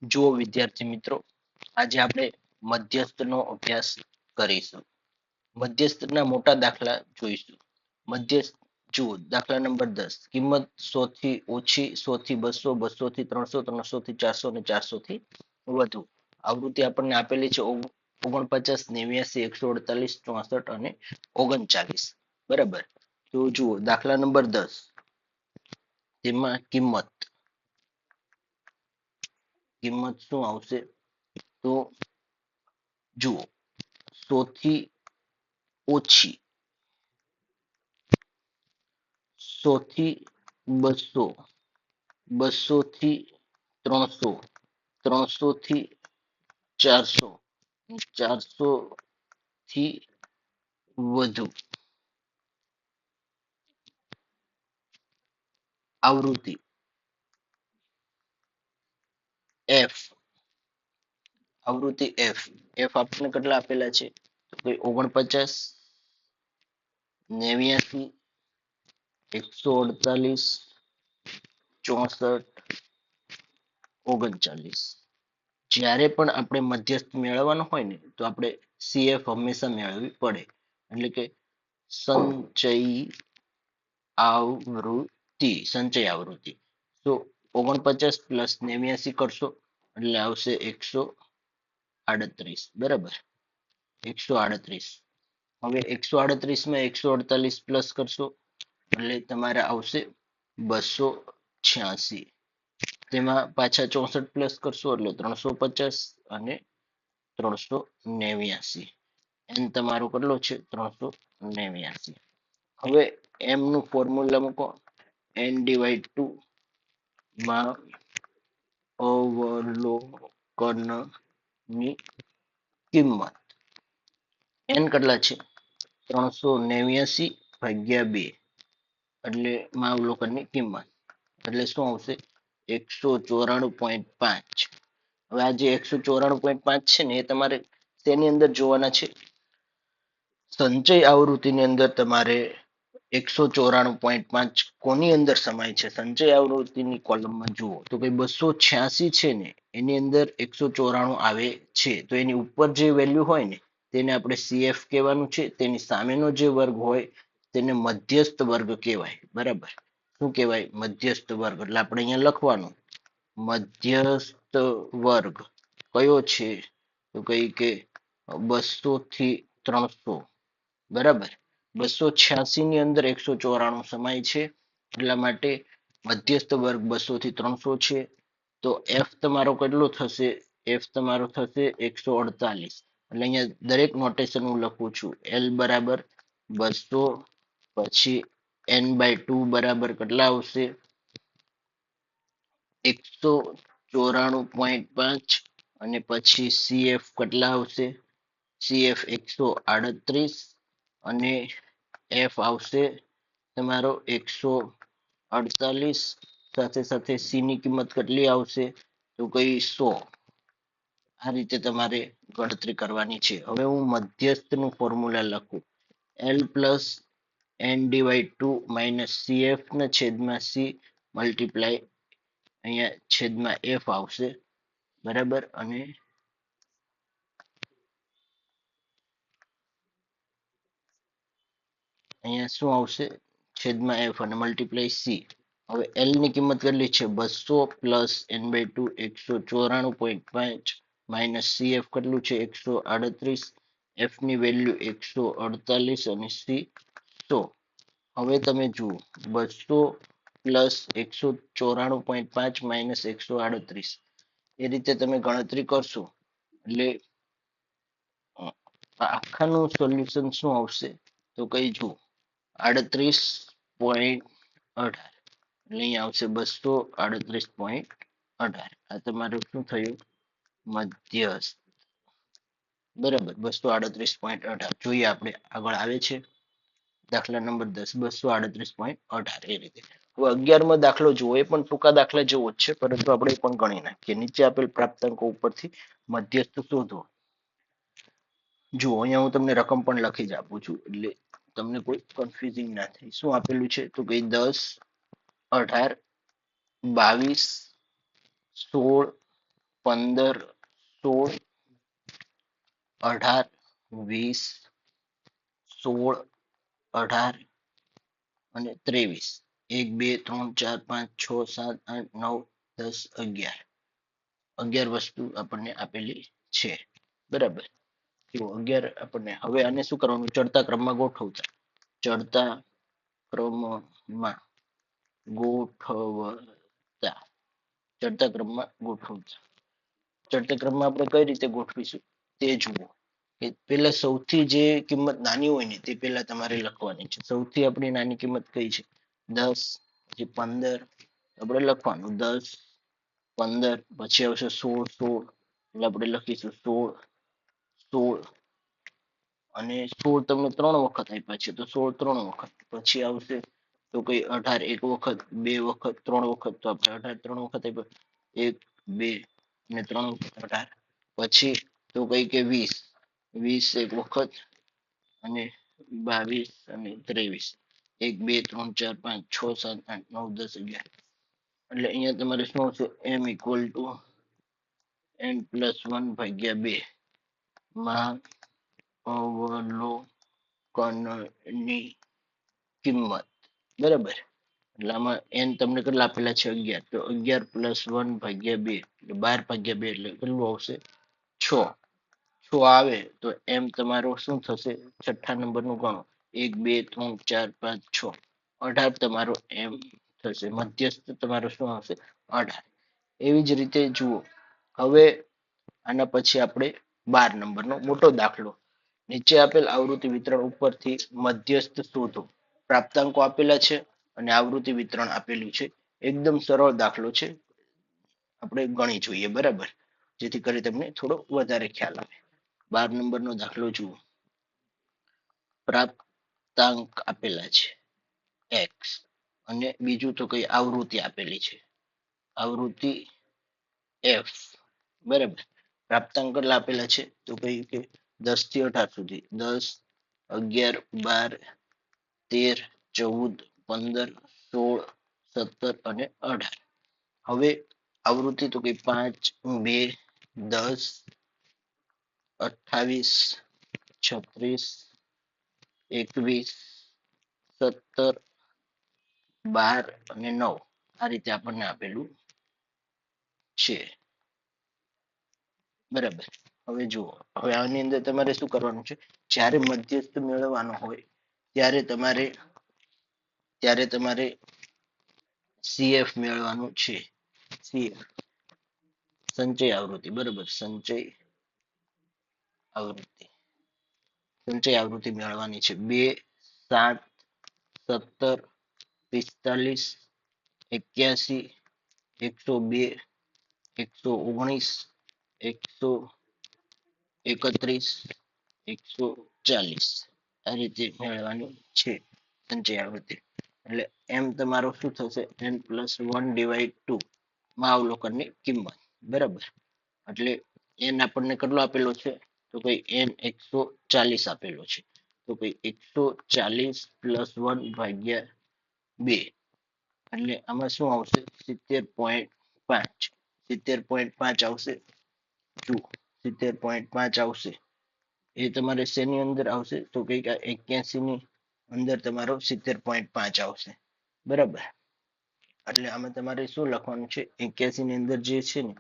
જુઓ વિદ્યાર્થી મિત્રો, આજે આપણે મધ્યસ્થનો અભ્યાસ કરીશું. મધ્યસ્થના મોટા દાખલા જોઈશું. મધ્યસ્થ જુઓ, દાખલા નંબર 10, કિંમત 100 થી ઓછી, 100 થી 200, 200 થી 300, 300 થી 400 અને 400 થી વધુ. આવૃત્તિ આપણને આપેલી છે 49, 89, 148, 64 અને 39. બરાબર. તો જુઓ દાખલા નંબર 10, તેમાં કિંમત શું આવશે? તો જુઓ, 100 થી ઓછી, 100 થી 200, 200 થી 300, 300 થી 400, 400 થી વધુ. આવૃત્તિ એફ, આવૃત્તિ એફ, એફ આપણને કેટલા આપેલા છે? તો કે 49, 89, 148, 64, 39. જ્યારે પણ આપણે મધ્યસ્થ મેળવવાનો હોય ને, તો આપણે સીએફ હંમેશા મેળવવી પડે. એટલે કે સંચય આવૃત્તિ, સંચય આવૃત્તિ. તો 49 પ્લસ 89 કરશો એટલે આવશે 138. બરાબર, 138. હવે 138 માં 148 પ્લસ કરશો એટલે તમારે આવશે 286. તેમાં પાછા 64 પ્લસ કરશો એટલે 350 અને 389. એન તમારો કેટલો છે? 389. હવે એમ નું ફોર્મ્યુલા મૂકો, n ડિવાઇડ 2 માં અવલોકનની કિંમત. n કેટલા છે? 389 ભાગ્યા 2 એટલે માં અવલોકનની કિંમત એટલે શું આવશે? 194.5. હવે આ જે 194.5 છે ને, એ તમારે તેની અંદર જોવાના છે. સંચય આવૃત્તિની અંદર તમારે 194.5 કોની અંદર સમાય છે? સંચય આવૃત્તિની કોલમમાં જુઓ તો કે 286 છે ને, એની અંદર 194 આવે છે. તો એની ઉપર જે વેલ્યુ હોય ને, તેને આપણે સીએફ કહેવાનું છે. તેની સામેનો જે વર્ગ હોય તેને મધ્યસ્થ વર્ગ કહેવાય. બરાબર, શું કહેવાય? મધ્યસ્થ વર્ગ. એટલે આપણે અહીંયા લખવાનું મધ્યસ્થ વર્ગ કયો છે? તો કઈ કે 200 થી 300. બરાબર, 286 ની અંદર 194 સમાય છે. એટલા માટે મધ્યસ્થ વર્ગ 200 થી 300 છે. તો એફ તમારો કેટલો થશે? એફ તમારો થશે 148. એટલે અહીંયા દરેક નોટેશન હું લખું છું. એલ બરાબર 200, પછી n/2 બરાબર કેટલા આવશે? 194.5 અને પછી સીએફ કેટલા આવશે? સીએફ 138 અને એફ આવશે તમારો 148. સાથે સાથે સી ની કિંમત કેટલી આવશે? તો કઈ 100. આ રીતે તમારે ગણતરી કરવાની છે. હવે હું મધ્યસ્થનું ફોર્મ્યુલા લખું, L plus n divide 2 minus CF ના છેદમાં સી મલ્ટીપ્લાય અહીંયા છેદમાં એફ આવશે. બરાબર, અને અહીંયા શું આવશે? છેદમાં એફ અને મલ્ટીપ્લાય સી. હવે એલ ની કિંમત કેટલી છે? 200 પ્લસ n/2 194.5 માઇનસ સીએફ કેટલું છે? 138. એફ ની વેલ્યુ 148 અને સી 100. હવે તમે જુઓ, 200 પ્લસ 194.5 માઇનસ 138. એ રીતે તમે ગણતરી કરશો એટલે આખાનું સોલ્યુશન શું આવશે? તો કઈ જુઓ, 38.18. એટલે અહીંયા આવશે 238.18. આ તમારું શું થયું? મધ્યસ્થ. બરાબર, 238.18. જોઈએ આપણે આગળ આવે છે દાખલા નંબર 10, 238.18. એ રીતે. હવે 11મો દાખલો જુઓ, એ પણ ટૂંકા દાખલા જેવો જ છે, પરંતુ આપણે એ પણ ગણી નાખીએ. નીચે આપેલ પ્રાપ્તાંકો ઉપરથી મધ્યસ્થ શોધો. જુઓ, અહીંયા હું તમને રકમ પણ લખી જ આપું છું એટલે તમને કોઈ કન્ફ્યુઝિંગ ના થાય. શું આપેલું છે? તો કે 10, 18, 22, 16, 15, 16, 18, 20, 16, 18 અને 23. 1, 2, 3, 4, 5, 6, 7, 8, 9, 10, 11. 11 વસ્તુ આપણને આપેલી છે. બરાબર. જો 11 આપણને, હવે આને શું કરવાનું, ચડતા ક્રમમાં ગોઠવતા. ચડતા ક્રમમાં ગોઠવતા. ચડતા ક્રમમાં ગોઠવતા. ચડતા ક્રમમાં આપણે કઈ રીતે ગોઠવીશું તે જુઓ. કે પેલા સૌથી જે કિંમત નાની હોય ને તે પેલા તમારે લખવાની છે. સૌથી આપણી નાની કિંમત કઈ છે? 10, પછી 15 આપણે લખવાનું 10, 15, પછી આવશે 16, 16 એટલે આપણે લખીશું 16, 16 અને 16 તમને 3 વખત આપ્યા છે તો 16 3 વખત. પછી આવશે તો કઈ 18 એક વખત, 2 વખત, 3 વખત, તો આપણે 18 3 વખત આપ્યા. 1, 2 અને 3 વખત 18. પછી તો કઈ કે 20, 20 એક વખત અને 22 અને 23. 1, 2, 3, 4, 5, 6, 7, 8, 9, 10, 11. એટલે અહીંયા તમારે શું આવશે? m ઇક્વલ ટુ n+1/2 માં અવલોકનની કિંમત. બરાબર. એટલે આમાં n તમને કેટલા આપેલા છે? 11. તો 11 + 1/2 એટલે 12/2 એટલે કેટલું આવશે? 6. 6 આવે તો m તમારો શું થશે? છઠ્ઠા નંબરનું ગણો. 1, 2, 3, 4, 5, 6. 18 તમારો m થશે. મધ્યસ્થ તમારો શું આવશે? 18. એવી જ રીતે જુઓ. હવે આના પછી આપણે 12 નંબરનો મોટો દાખલો. નીચે આપેલ આવૃત્તિ વિતરણ ઉપરથી મધ્યસ્થ શોધો. પ્રાપ્તાંકો આપેલા છે અને આવૃત્તિ વિતરણ આપેલું છે. એકદમ સરળ દાખલો છે. આપણે ગણી જોઈએ. બરાબર. જેથી કરી તમને થોડો વધારે ખ્યાલ આવે. 12 નંબરનો દાખલો જુઓ. પ્રાપ્તાંક આપેલા છે x અને બીજું તો કઈ આવૃત્તિ આપેલી છે. આવૃત્તિ f. બરાબર. પ્રાપ્તાંક કેટલા આપેલા છે? તો કઈ કે 10 થી 18 સુધી. 10, 11, 12, 13, 14, 15, 16, 17 અને 18. હવે આવૃત્તિ તો કઈ 5, 2, 10, 28, 36, 21, 17, 12 અને 9. આ રીતે આપણને આપેલું છે. બરાબર. હવે જુઓ. હવે આની અંદર તમારે શું કરવાનું છે? જ્યારે મધ્યસ્થ મેળવવાનો હોય ત્યારે તમારે CF મેળવવાનું છે. CF સંચય આવૃત્તિ. બરાબર. સંચય આવૃત્તિ મેળવવાની છે. 2, 7, 17, 45, 81, 102, 119, 131, 140. આ રીતે મેળવવાની છે સંચય આવૃત્તિ. એટલે m તમારો શું થશે? n+1/2 માં અવલોકનની કિંમત. બરાબર. એટલે n આપણને કેટલો આપેલો છે? તો કઈ n 140 આપેલો છે. તો કઈ 140 + 1/2 એટલે આમાં શું આવશે? 70.5. 70.5 આવશે. જુઓ 70.5 આવશે. એ તમારે શેની અંદર આવશે? તો કઈક 81 ની અંદર તમારો 70.5 આવશે. બરાબર. એટલે આમાં તમારે શું લખવાનું છે? 81 ની અંદર જે છે ને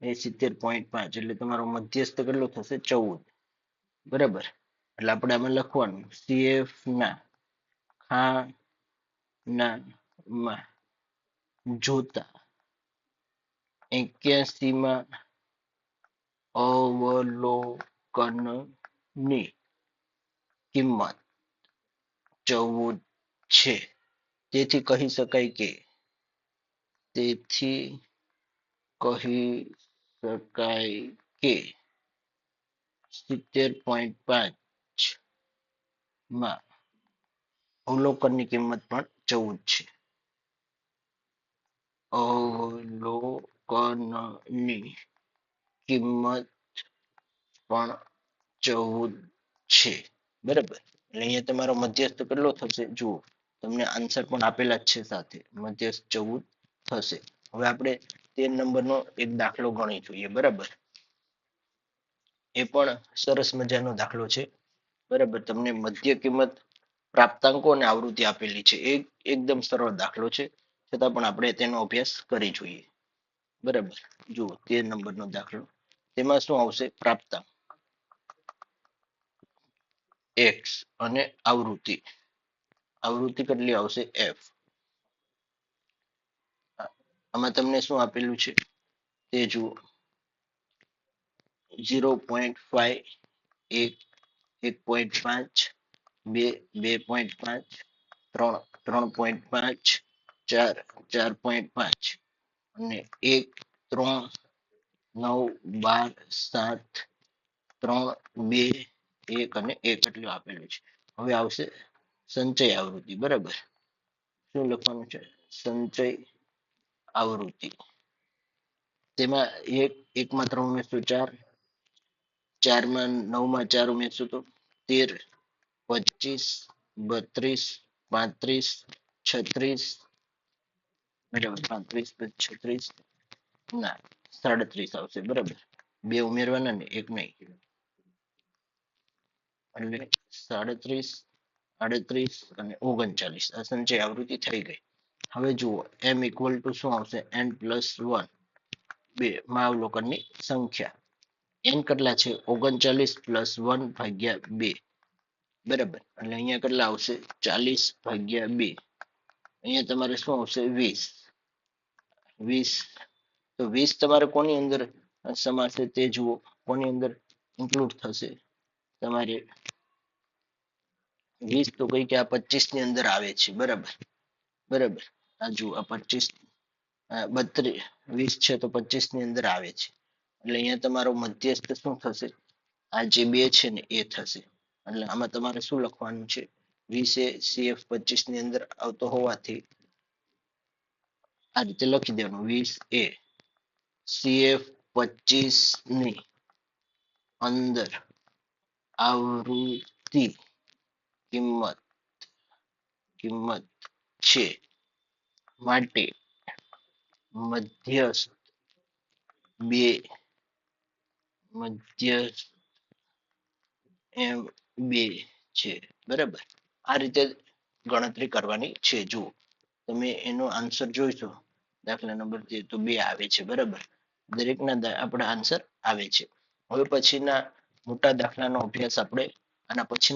એ 70.5 એટલે તમારો મધ્યસ્થ કેટલો થશે? 14. બરાબર. એટલે આપણે આમાં લખવાનું CF ના ખાનામાં જોતા 81 માં અવલોકનની કિંમત 14 છે. તેથી કહી શકાય કે 70.5 માં અવલોકનની કિંમત પણ 14 છે. અવલોકનની કિંમત પણ 14 છે. બરાબર. એટલે અહીંયા તમારો મધ્યસ્થ કેટલો થશે? જુઓ. તમને આન્સર પણ આપેલા જ છે સાથે. મધ્યસ્થ 14 થશે. હવે આપણે 13 નંબરનો એક દાખલો ગણી જોઈએ. બરાબર, એ પણ સરસ મજાનો દાખલો છે. બરાબર, તમને મધ્ય કિંમત, પ્રાપ્તાંકો અને આવૃત્તિ આપેલી છે. એકદમ સરળ દાખલો છે, છતાં પણ આપણે તેનો અભ્યાસ કરી જોઈએ. બરાબર, જુઓ 13 નંબરનો દાખલો. તેમાં શું આવશે? પ્રાપ્તાંક એક્સ અને આવૃત્તિ. આવૃત્તિ કેટલી આવશે? એફ. આમાં તમને શું આપેલું છે તે જુઓ. 0.5, 1, 1.5, 2, 2.5, 3, 3.5, 4, 4.5 અને 1, 3, 9, 12, 7, 3, 2, 1 અને 1 એટલું આપેલું છે. હવે આવશે સંચય આવૃત્તિ. બરાબર, શું લખવાનું છે? સંચય આવૃત્તિ. તેમાં એકમાં 3 ઉમેરશું 4, 4માં 9માં 4 ઉમેરશું તો 13, 25, 32, 35, 36, બરાબર, 35 + 36 ના 37 આવશે. બરાબર, બે ઉમેરવાના ને એક નહીં, એટલે 37, 38 અને 39 આ સંચય આવૃત્તિ થઈ ગઈ. હવે જુઓ m = શું આવશે? n+1, 2 માં અવલોકનની સંખ્યા. n કેટલા છે? 39 + 1/2. બરાબર, એટલે અહીંયા કેટલા આવશે? 40/2. અહીંયા તમારે શું આવશે? 20. 20, તો 20 તમારે કોની અંદર સમાશે તે જુઓ. કોની અંદર ઇન્ક્લુડ થશે? તમારે 20 તો કઈ કે આ 25 ની અંદર આવે છે. બરાબર, બરાબર, આ જુઓ આ 25, 32, 20 છે તો 25 ની અંદર આવે છે. એટલે અહીંયા તમારો મધ્યસ્થ શું થશે? આ જે બે છે ને એ થશે. એટલે આમાં તમારે શું લખવાનું છે? 20 એ CF 25 ની અંદર આવતો હોવાથી આ રીતે લખી દેવાનું. 20 એ CF 25 ની અંદર આવૃત્તિ કિંમત છે માટે મધ્યસ્થ M2 છે. બરાબર, આ રીતે ગણતરી કરવાની છે. જુઓ તમે એનો આન્સર જોઈશો. દાખલા નંબર 2 તો 2 આવે છે. બરાબર, દરેકના આપણા આન્સર આવે છે. હવે પછીના મોટા દાખલાનો અભ્યાસ આપણે આના પછીના